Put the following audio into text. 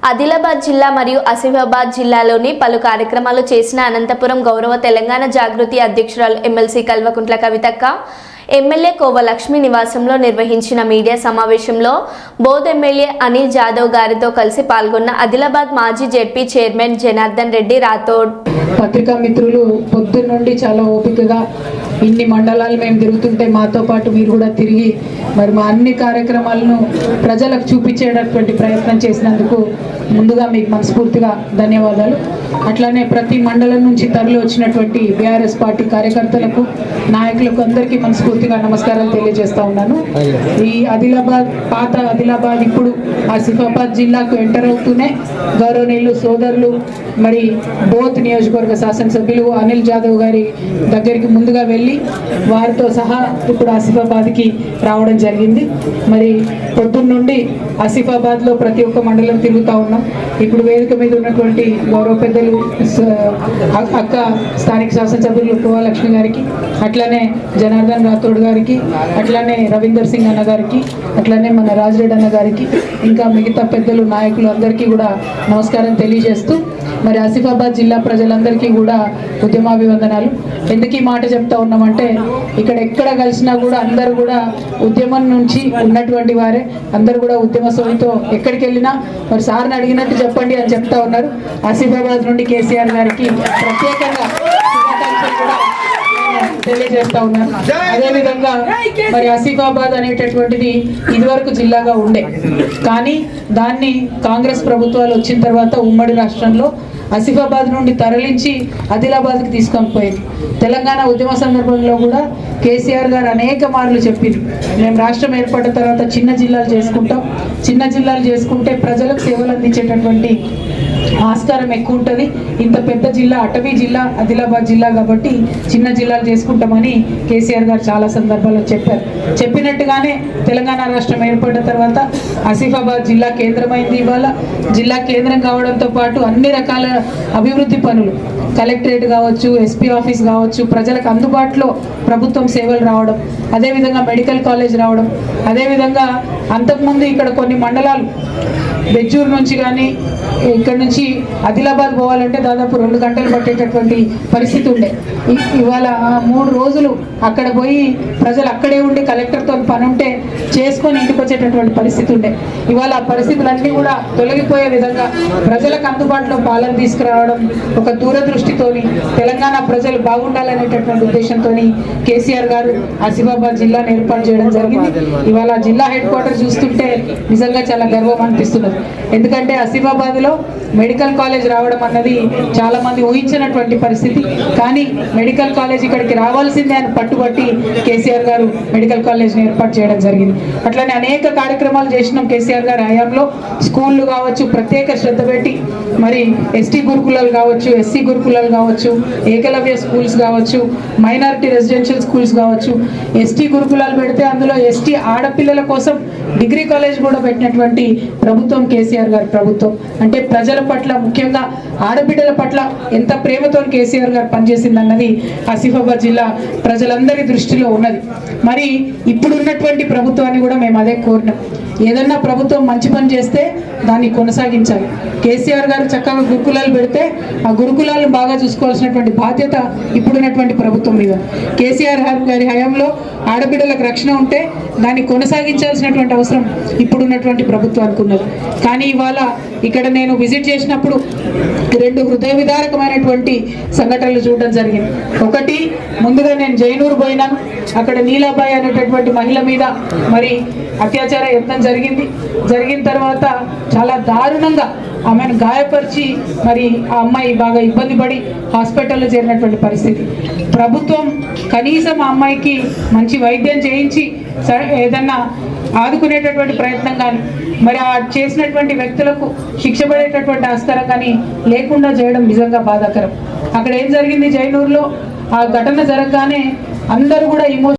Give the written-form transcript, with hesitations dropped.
ఆదిలాబాద్ జిల్లా మరియు ఆసిఫాబాద్ జిల్లాలోని పలు కార్యక్రమాలు చేసిన అనంతపురం గౌరవ తెలంగాణ జాగృతి అధ్యక్షురాలు ఎమ్మెల్సీ కల్వకుంట్ల కవితక్క ఎమ్మెల్యే కోవలక్ష్మి నివాసంలో నిర్వహించిన మీడియా సమావేశంలో బోధ్ ఎమ్మెల్యే అనిల్ జాదవ్ గారితో కలిసి పాల్గొన్న ఆదిలాబాద్ మాజీ జెడ్పీ చైర్మన్ జనార్దన్ రెడ్డి రాథోడ్. పత్రికా మిత్రులు పొద్దున్న నుండి చాలా ఓపికగా ఇన్ని మండలాలు మేము తిరుగుతుంటే మాతో పాటు మీరు కూడా తిరిగి మరి మా అన్ని కార్యక్రమాలను ప్రజలకు చూపించేటటువంటి ప్రయత్నం చేసినందుకు ముందుగా మీకు మనస్ఫూర్తిగా ధన్యవాదాలు. అట్లానే ప్రతి మండలం నుంచి తరలి వచ్చినటువంటి బీఆర్ఎస్ పార్టీ కార్యకర్తలకు నాయకులకు అందరికీ మనస్ఫూర్తిగా నమస్కారాలు తెలియజేస్తా ఉన్నాను. ఈ ఆదిలాబాద్ పాత ఆదిలాబాద్ ఇప్పుడు ఆసిఫాబాద్ జిల్లాకు ఎంటర్ అవుతూనే గౌరవనీయులు సోదరులు మరి బోత్ నియోజకవర్గ శాసనసభ్యులు అనిల్ జాదవ్ గారి దగ్గరికి ముందుగా వెళ్ళి వారితో సహా ఇప్పుడు ఆసిఫాబాద్కి రావడం జరిగింది. మరి పొద్దున్న నుండి ఆసిఫాబాద్లో ప్రతి ఒక్క మండలం తిరుగుతూ ఉన్నాం. ఇప్పుడు వేదిక మీద ఉన్నటువంటి గౌరవ పెద్దలు అక్క స్థానిక శాసనసభ్యులు కోవలక్ష్మి గారికి, అట్లానే జనార్దన్ రాథోడ్ గారికి, అట్లానే రవీందర్ సింగ్ అన్న గారికి, అట్లానే మన రాజరెడ్డి అన్న గారికి, ఇంకా మిగతా పెద్దలు నాయకులు అందరికీ కూడా నమస్కారం తెలియజేస్తూ మరి ఆసిఫాబాద్ జిల్లా ప్రజలందరికీ కూడా ఉద్యమాభివందనాలు. ఎందుకు ఈ మాట చెప్తా ఉన్నామంటే ఇక్కడ ఎక్కడ కలిసినా కూడా అందరూ కూడా ఉద్యమం నుంచి ఉన్నటువంటి వారే, అందరూ కూడా ఉద్యమ సోనితో ఎక్కడికి వెళ్ళినా మరి సార్ని అడిగినట్టు చెప్పండి అని చెప్తా ఉన్నారు. ఆసిఫాబాద్ నుండి కేసీఆర్ గారికి ప్రత్యేకంగా శుభాకాంక్షలు కూడా తెలియజేస్తా ఉన్నాను. అదేవిధంగా మరి ఆసిఫాబాద్ అనేటటువంటిది ఇదివరకు జిల్లాగా ఉండే, కానీ దాన్ని కాంగ్రెస్ ప్రభుత్వాలు వచ్చిన తర్వాత ఉమ్మడి రాష్ట్రంలో ఆసిఫాబాద్ నుండి తరలించి ఆదిలాబాద్కి తీసుకొని పోయింది. తెలంగాణ ఉద్యమ సందర్భంలో కూడా కేసీఆర్ గారు అనేక మార్లు చెప్పింది, మేము రాష్ట్రం ఏర్పడిన తర్వాత చిన్న జిల్లాలు చేసుకుంటాం, చిన్న జిల్లాలు చేసుకుంటే ప్రజలకు సేవలు అందించేటటువంటి ఆస్కారం ఎక్కువ ఉంటుంది, ఇంత పెద్ద జిల్లా అటవీ జిల్లా ఆదిలాబాద్ జిల్లా కాబట్టి చిన్న జిల్లాలు చేసుకుంటామని కేసీఆర్ గారు చాలా సందర్భాల్లో చెప్పారు. చెప్పినట్టుగానే తెలంగాణ రాష్ట్రం ఏర్పడిన తర్వాత ఆసిఫాబాద్ జిల్లా కేంద్రమైంది. ఇవాళ జిల్లా కేంద్రం కావడంతో పాటు అన్ని రకాల అభివృద్ధి పనులు, కలెక్టరేట్ కావచ్చు, ఎస్పీ ఆఫీస్ కావచ్చు, ప్రజలకు అందుబాటులో ప్రభుత్వం సేవలు రావడం, అదేవిధంగా మెడికల్ కాలేజ్ రావడం, అదేవిధంగా అంతకుముందు ఇక్కడ కొన్ని మండలాలు బెజ్జూరు నుంచి కానీ ఇక్కడ నుంచి ఆదిలాబాద్ పోవాలంటే దాదాపు 2 గంటలు పట్టేటటువంటి పరిస్థితి ఉండే. ఇవాళ 3 రోజులు అక్కడ పోయి ప్రజలు అక్కడే ఉండి కలెక్టర్తో పని ఉంటే చేసుకొని ఇంటికి వచ్చేటటువంటి పరిస్థితి ఉండే. ఇవాళ ఆ పరిస్థితులన్నీ కూడా తొలగిపోయే విధంగా ప్రజలకు అందుబాటులో పాలన తీసుకురావడం, ఒక దూరదృష్టితోని తెలంగాణ ప్రజలు బాగుండాలనేటటువంటి ఉద్దేశంతో కేసీఆర్ గారు ఆసిఫాబాద్ జిల్లాను ఏర్పాటు చేయడం జరిగింది. ఇవాళ జిల్లా హెడ్ క్వార్టర్ చూస్తుంటే నిజంగా చాలా గర్వం అనిపిస్తున్నది. ఎందుకంటే ఆసిఫాబాద్లో మెడికల్ కాలేజ్ రావడం అన్నది చాలా మంది ఊహించినటువంటి పరిస్థితి, కానీ మెడికల్ కాలేజ్ ఇక్కడికి రావాల్సిందే అని పట్టుబట్టి కేసీఆర్ గారు మెడికల్ కాలేజ్ని ఏర్పాటు చేయడం జరిగింది. అట్లనే అనేక కార్యక్రమాలు చేసినాం కేసీఆర్ గారి హయాంలో. స్కూళ్ళు కావచ్చు ప్రత్యేక శ్రద్ధ పెట్టి, మరి ఎస్టీ గురుకులాలు కావచ్చు, ఎస్సీ గురుకులాలు కావచ్చు, ఏకలవ్య స్కూల్స్ కావచ్చు, మైనారిటీ రెసిడెన్షియల్ స్కూల్స్ కావచ్చు, ఎస్టీ గురుకులాలు పెడితే అందులో ఎస్టీ ఆడపిల్లల కోసం డిగ్రీ కాలేజ్ కూడా పెట్టినటువంటి ప్రభుత్వం కేసీఆర్ గారి ప్రభుత్వం. అంటే ప్రజల పట్ల, ముఖ్యంగా ఆడబిడ్డల పట్ల ఎంత ప్రేమతో కేసీఆర్ గారు పనిచేసిందన్నది ఆసిఫాబాద్ జిల్లా ప్రజలందరి దృష్టిలో ఉన్నది. మరి ఇప్పుడున్నటువంటి ప్రభుత్వాన్ని కూడా మేము అదే కోరినాం, ఏదన్నా ప్రభుత్వం మంచి పని చేస్తే దాన్ని కొనసాగించాలి. కేసీఆర్ గారు చక్కగా గురుకులాలు పెడితే ఆ గురుకులాలను బాగా చూసుకోవాల్సినటువంటి బాధ్యత ఇప్పుడున్నటువంటి ప్రభుత్వం మీద. కేసీఆర్ గారి హయాంలో ఆడబిడ్డలకు రక్షణ ఉంటే దాన్ని కొనసాగించాల్సినటువంటి అవసరం ఇప్పుడున్నటువంటి ప్రభుత్వానికి ఉన్నది. కానీ ఇవాళ ఇక్కడ నేను విజిట్ చేసినప్పుడు 2 హృదయ విదారకమైనటువంటి సంఘటనలు చూడడం జరిగింది. ఒకటి, ముందుగా నేను జైనూరు పోయినాను, అక్కడ నీలాబాయి అనేటటువంటి మహిళ మీద మరి అత్యాచార యత్నం జరిగిన తర్వాత చాలా దారుణంగా ఆమెను గాయపరిచి మరి ఆ అమ్మాయి బాగా ఇబ్బంది పడి హాస్పిటల్లో చేరినటువంటి పరిస్థితి. ప్రభుత్వం కనీసం ఆ అమ్మాయికి మంచి వైద్యం చేయించి ఏదన్నా ఆదుకునేటటువంటి ప్రయత్నం కానీ, మరి ఆ చేసినటువంటి వ్యక్తులకు శిక్ష పడేటటువంటి ఆస్కారం కానీ లేకుండా చేయడం నిజంగా బాధాకరం. అక్కడ ఏం జరిగింది, జైనూరులో ఆ ఘటన జరగగానే అందరూ కూడా